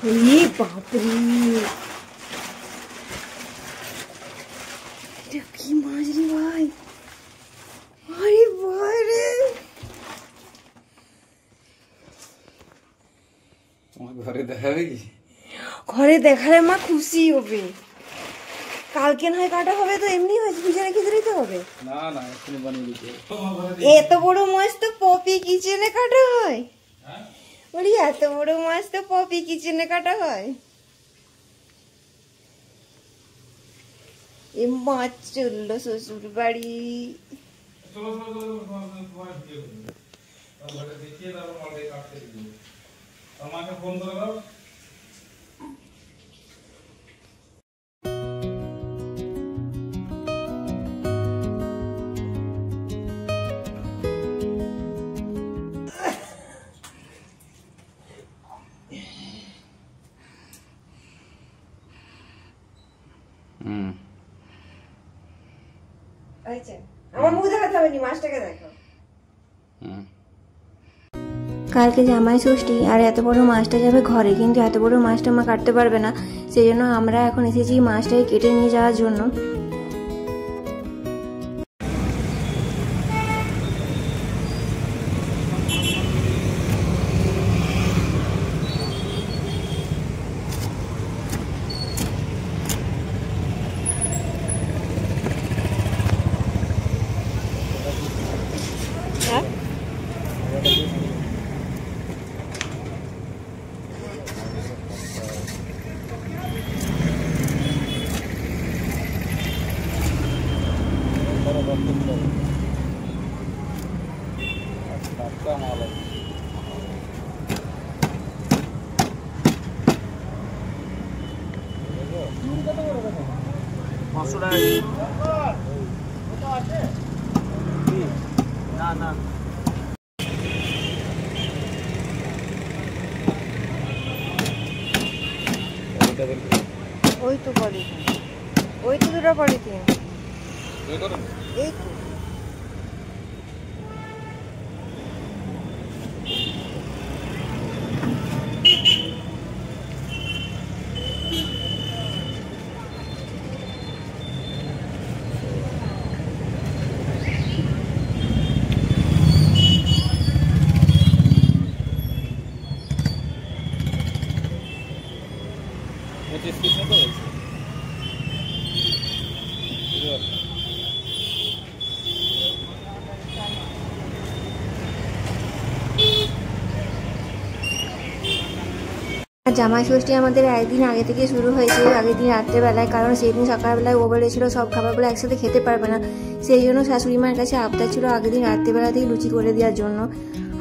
বাপরে, এটা কি মাছ রে ভাই? আরে বারে, ঘরে দেখাবে কি? ঘরে দেখালে মা খুশি হবে। কালকে নয় কাটা হবে তো এমনি হয়েছে, ফ্রিজে রেখে দিতে হবে। না না, এখনই বানিয়ে দিতে। এত বড় মাছ তো পপি কিচেনে কাটা হয়। বলি এত বড় মাছ তো পপি কিচেনে কাটা হয়। এ মাছ চললো শ্বশুর বাড়ি। ফোন করে দাও। আমার মুখ দেখাতে হবে না, মাছটাকে দেখো। কালকে জামাই ষষ্ঠী, আর এত বড় মাছটা যাবে ঘরে, কিন্তু এত বড় মাছটা মা কাটতে পারবে না। সেই জন্য আমরা এখন এসেছি মাছটাকে কেটে নিয়ে যাওয়ার জন্য। ওই তো পলিথিন, ওই তো দুটো পলিথিন, এই তো। জামাই ষষ্ঠী আমাদের একদিন আগে থেকে শুরু হয়েছে, আগের দিন রাত্রেবেলায়, কারণ সেই দিন সকালবেলায় ও বলেছিল সব খাবারগুলো একসাথে খেতে পারবে না। সেই জন্য শাশুড়ি মায়ের কাছে আবদার ছিল আগের দিন রাত্রেবেলাতেই লুচি করে দেওয়ার জন্য।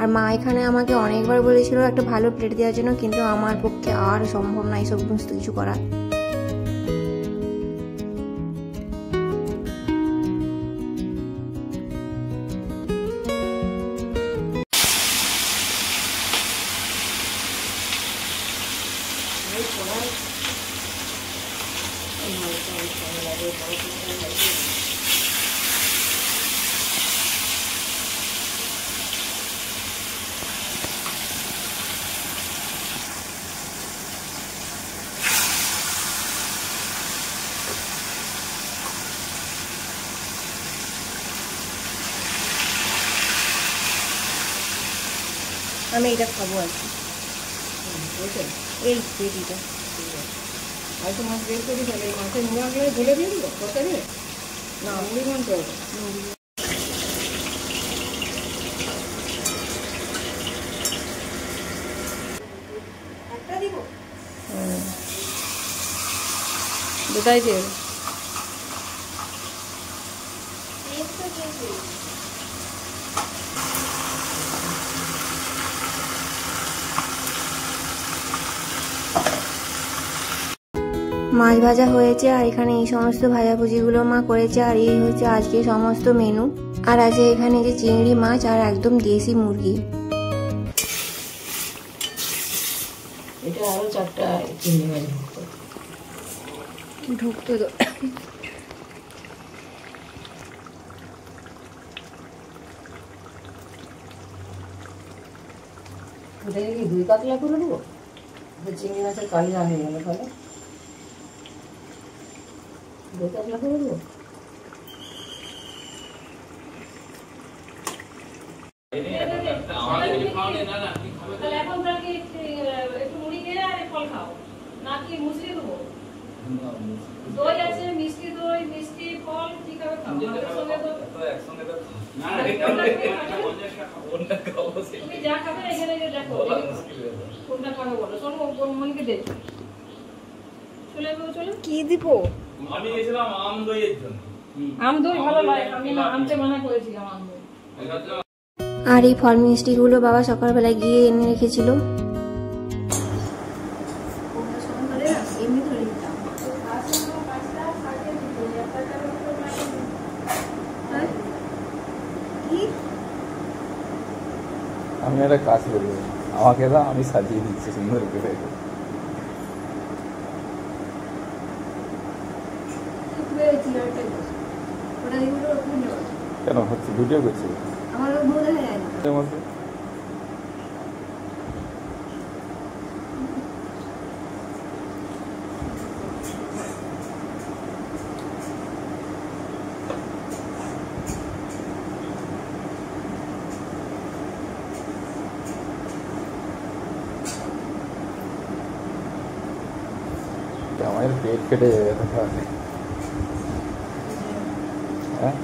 আর মা এখানে আমাকে অনেকবার বলেছিল একটা ভালো প্লেট দেওয়ার জন্য, কিন্তু আমার পক্ষে আর সম্ভব না এই সমস্ত কিছু করা। আমি এটা খাবো আর কি, এই পেটিটা। হয়তো মাছ বের করি, তাহলে এই মাছের মুড়াগুলো ঢেলে দিয়ে দেবো তরকারি না, মুড়ি মানতে হবে। একটা দিব, দুটাই দিয়ে মাছ ভাজা হয়েছে, আর এখানে এই সমস্ত ভাজাভুজিগুলো মা করেছে, আর এই হচ্ছে আজকে সমস্ত মেনু। আর আছে এখানে যে চিংড়ি মাছ আর একদম দেশি মুরগি। এটা আরো 4টা চিংড়ি মাছ ঢুকতো তো। ওটাকে কি 2 কাতলা করে দেবো? চিংড়ি মাছের কালিয়া হয়ে গেল তাহলে দেখে আপনার করে দেবো। দই আছে, মিষ্টি দই, মিষ্টি ফল, ঠিক আছে খাও। তুমি যা খাবে এখানে দেখো কোনটা খাবে বলো। শোনো মনকে দে, চলে যাবো। চলো কি দিব? আমি গেছিলাম আম দইয়ের জন্য। আম দই ভালো লাগে, আমি আনতে মানা করেছিলাম আম দই। আর এই ফল মিষ্টিগুলো বাবা সকালবেলায় গিয়ে এনে রেখেছিল। আমি একটা কাজ করি, আমাকে দাও, আমি সাজিয়ে দিচ্ছি সুন্দর করে। কেন হচ্ছে ভিডিও করছি মধ্যে আমার পেট কেটে যাবে তাহলে। হ্যাঁ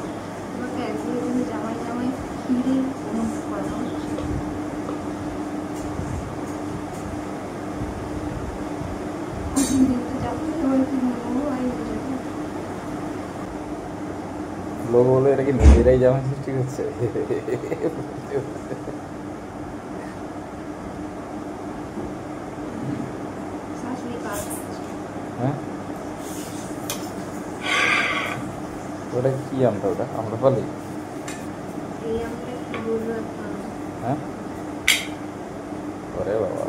লোক বলো এটা কি নিজেরাই জামাই সৃষ্টি করছে? হ্যাঁ ওটা কি আমটা? ওটা আমরা পালি? হ্যাঁ আরে বাবা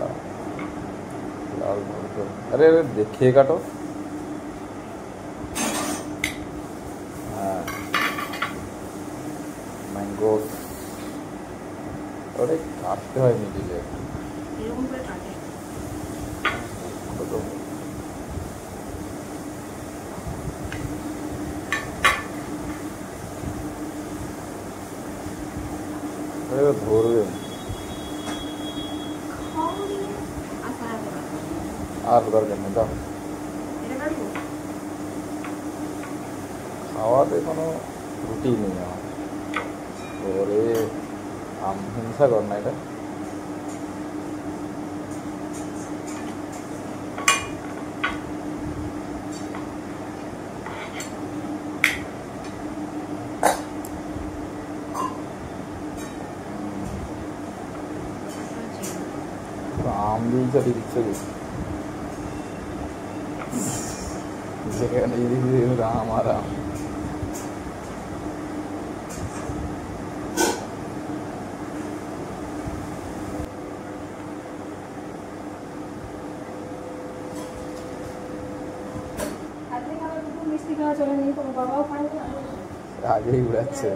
লাল মরিচ। আরে আরে দেখে কাটো। হ্যাঁ ম্যাঙ্গো ওটা কাটতে হয় মিডিলে কত ধরবে আর দরকার নেই। দাও খাওয়াতে কোনো রুটি নেই আমার। ওরে আম হিংসা কর না এটা। আম দিয়ে চালিয়ে দিচ্ছে যেখানে আম আর আম। মিষ্টি খাওয়া চলে নেই, তোমার বাবাও খায় না। আগেই উড়াচ্ছে।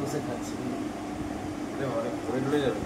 বসে খাচ্ছি যাবে।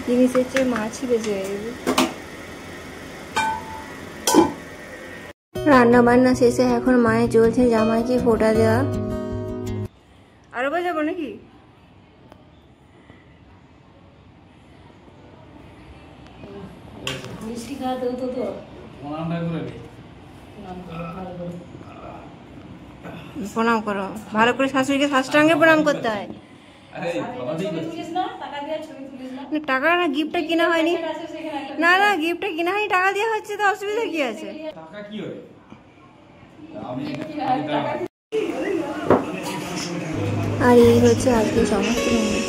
জিনিসের চেয়ে মাছই বেশি হয়ে যাবে। রান্না বান্না শেষে এখন মায়ের চলছে জামাইকে ফোঁটা দেওয়া। আরো বাজাবো নাকি? মিষ্টি খাওয়াতে হতো তো। প্রণাম করো ভালো করে, শাশুড়িকে সাষ্টাঙ্গে প্রণাম করতে হয়। ছবি তুলিস না, টাকা দিয়ে ছবি তুলিস না। টাকা না, গিফটটা কিনা হয়নি। না না, গিফটটা কিনা হয়নি, টাকা দেওয়া হচ্ছে তো, অসুবিধা কি আছে? টাকা কি হয়? আর এই হচ্ছে আজকে সমস্ত রান্না।